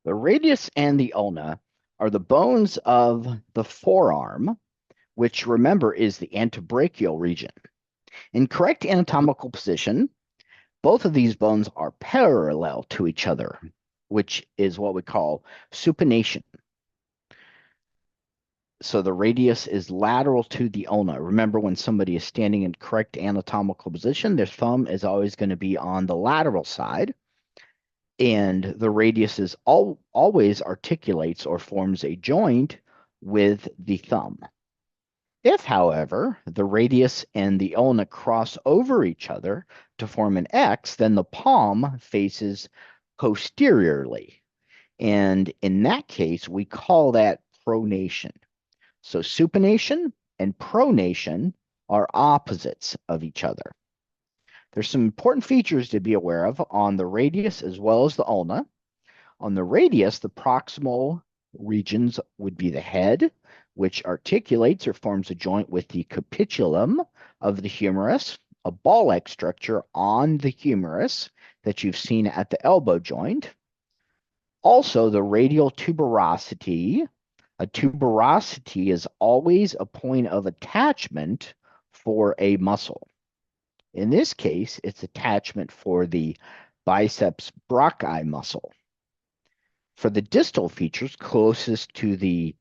The radius and the ulna are the bones of the forearm, which remember is the antebrachial region. In correct anatomical position, both of these bones are parallel to each other, which is what we call supination. So the radius is lateral to the ulna. Remember, when somebody is standing in correct anatomical position, their thumb is always going to be on the lateral side, and the radius is always articulates or forms a joint with the thumb. If, however, the radius and the ulna cross over each other to form an X, then the palm faces posteriorly. And in that case, we call that pronation. So supination and pronation are opposites of each other. There's some important features to be aware of on the radius as well as the ulna. On the radius, the proximal regions would be the head, which articulates or forms a joint with the capitulum of the humerus, a ball-like structure on the humerus that you've seen at the elbow joint. Also, the radial tuberosity. A tuberosity is always a point of attachment for a muscle. In this case, it's attachment for the biceps brachii muscle. For the distal features closest to the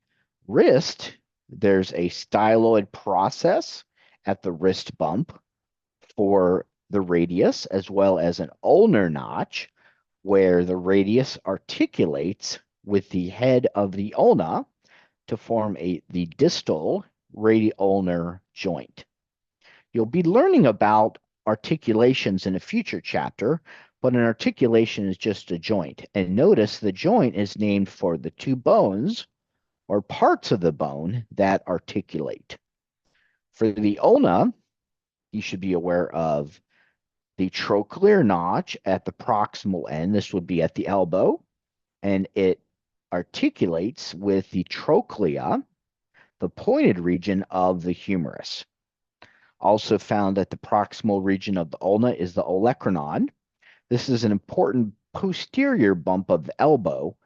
wrist, there's a styloid process at the wrist bump for the radius, as well as an ulnar notch where the radius articulates with the head of the ulna to form the distal radiulnar joint. You'll be learning about articulations in a future chapter, but an articulation is just a joint. And notice the joint is named for the two bones or parts of the bone that articulate. For the ulna, you should be aware of the trochlear notch at the proximal end. This would be at the elbow, and it articulates with the trochlea, the pointed region of the humerus. Also found at the proximal region of the ulna is the olecranon. This is an important posterior bump of the elbow,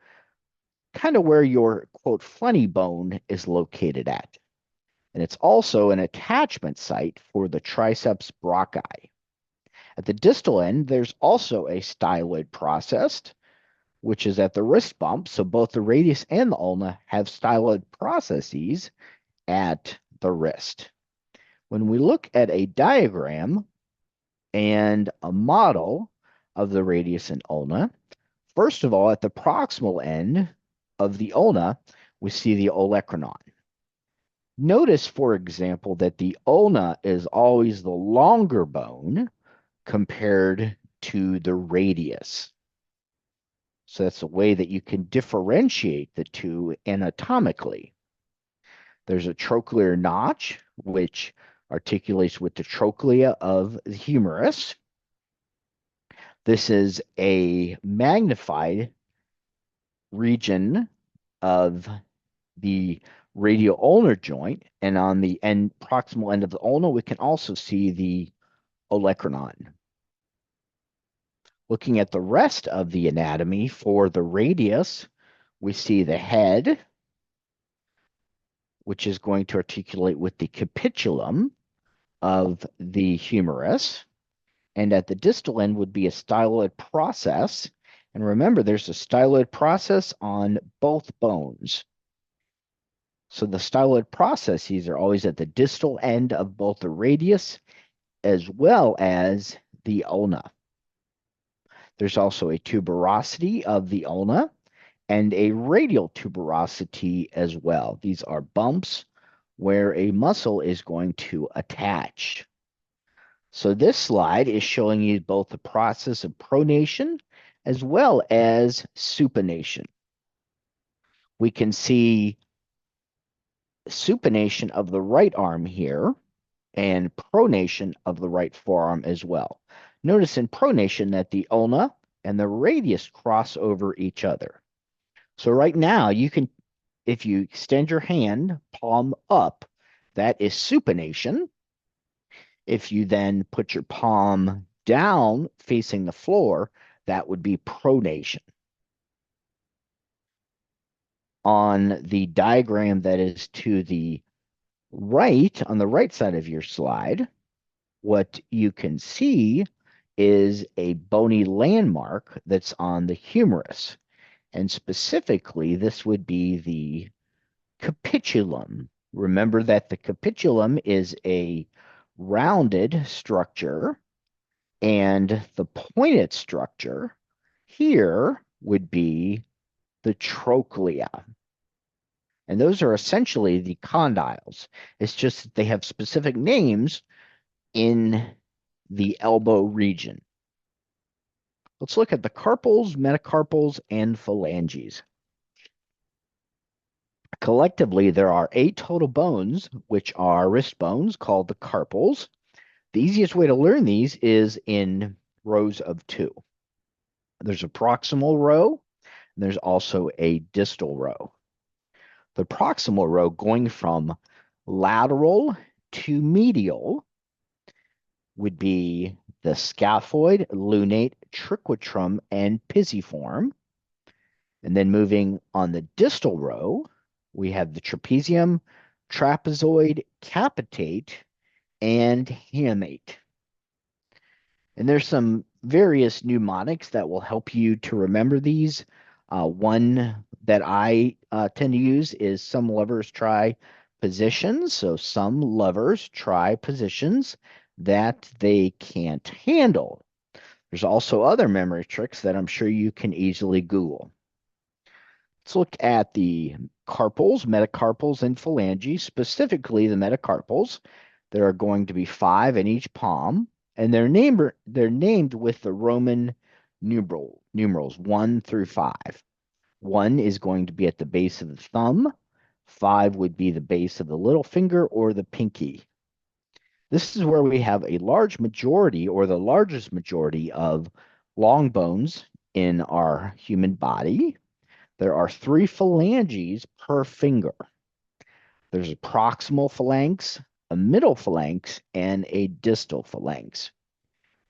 kind of where your, quote, funny bone is located at. And it's also an attachment site for the triceps brachii. At the distal end, there's also a styloid process, which is at the wrist bump. So both the radius and the ulna have styloid processes at the wrist. When we look at a diagram and a model of the radius and ulna, first of all, at the proximal end of the ulna, we see the olecranon. Notice, for example, that the ulna is always the longer bone compared to the radius. So that's a way that you can differentiate the two anatomically. There's a trochlear notch, which articulates with the trochlea of the humerus. This is a magnified region of the radial-ulnar joint, and on the proximal end of the ulna, we can also see the olecranon. Looking at the rest of the anatomy for the radius, we see the head, which is going to articulate with the capitulum of the humerus. And at the distal end would be a styloid process. And remember, there's a styloid process on both bones. So the styloid processes are always at the distal end of both the radius as well as the ulna. There's also a tuberosity of the ulna and a radial tuberosity as well. These are bumps where a muscle is going to attach. So this slide is showing you both the process of pronation as well as supination. We can see supination of the right arm here and pronation of the right forearm as well. Notice in pronation that the ulna and the radius cross over each other. So right now, you can, if you extend your hand palm up, that is supination. If you then put your palm down facing the floor, that would be pronation. On the diagram that is to the right, on the right side of your slide, what you can see is a bony landmark that's on the humerus. And specifically, this would be the capitulum. Remember that the capitulum is a rounded structure, and the pointed structure here would be the trochlea. And those are essentially the condyles. It's just that they have specific names in the elbow region. Let's look at the carpals, metacarpals, and phalanges. Collectively, there are 8 total bones, which are wrist bones called the carpals. The easiest way to learn these is in rows of 2. There's a proximal row, and there's also a distal row. The proximal row going from lateral to medial would be the scaphoid, lunate, triquetrum, and pisiform. And then moving on the distal row, we have the trapezium, trapezoid, capitate, and hamate. And there's some various mnemonics that will help you to remember these. One that I tend to use is some lovers try positions. So some lovers try positions that they can't handle. There's also other memory tricks that I'm sure you can easily Google. Let's look at the carpals, metacarpals, and phalanges, specifically the metacarpals. There are going to be 5 in each palm, and they're named with the Roman numerals 1 through 5. 1 is going to be at the base of the thumb. 5 would be the base of the little finger or the pinky. This is where we have a large majority or the largest majority of long bones in our human body. There are 3 phalanges per finger. There's a proximal phalanx, a middle phalanx, and a distal phalanx.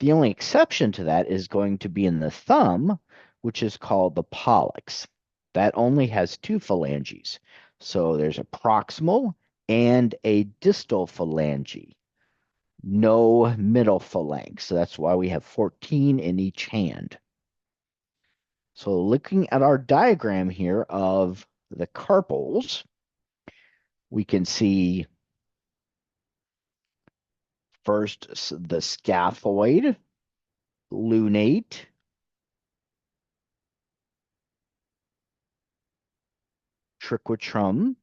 The only exception to that is going to be in the thumb, which is called the pollex. That only has 2 phalanges. So there's a proximal and a distal phalange. No middle phalanx. So that's why we have 14 in each hand. So looking at our diagram here of the carpals, we can see first the scaphoid, lunate, triquetrum,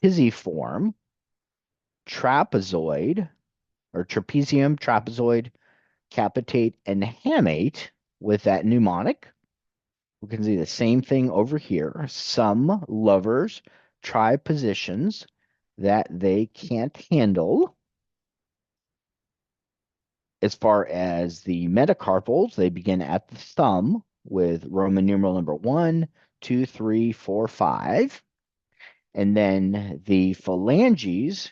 pisiform, trapezoid, or trapezium, trapezoid, capitate, and hamate with that mnemonic. We can see the same thing over here. Some lovers try positions that they can't handle. As far as the metacarpals, they begin at the thumb with Roman numeral number 1, 2, 3, 4, 5. And then the phalanges,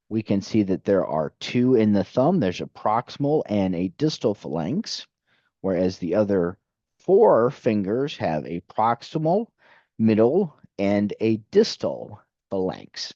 we can see that there are 2 in the thumb. There's a proximal and a distal phalanx, whereas the other 4 fingers have a proximal, middle, and a distal phalanx.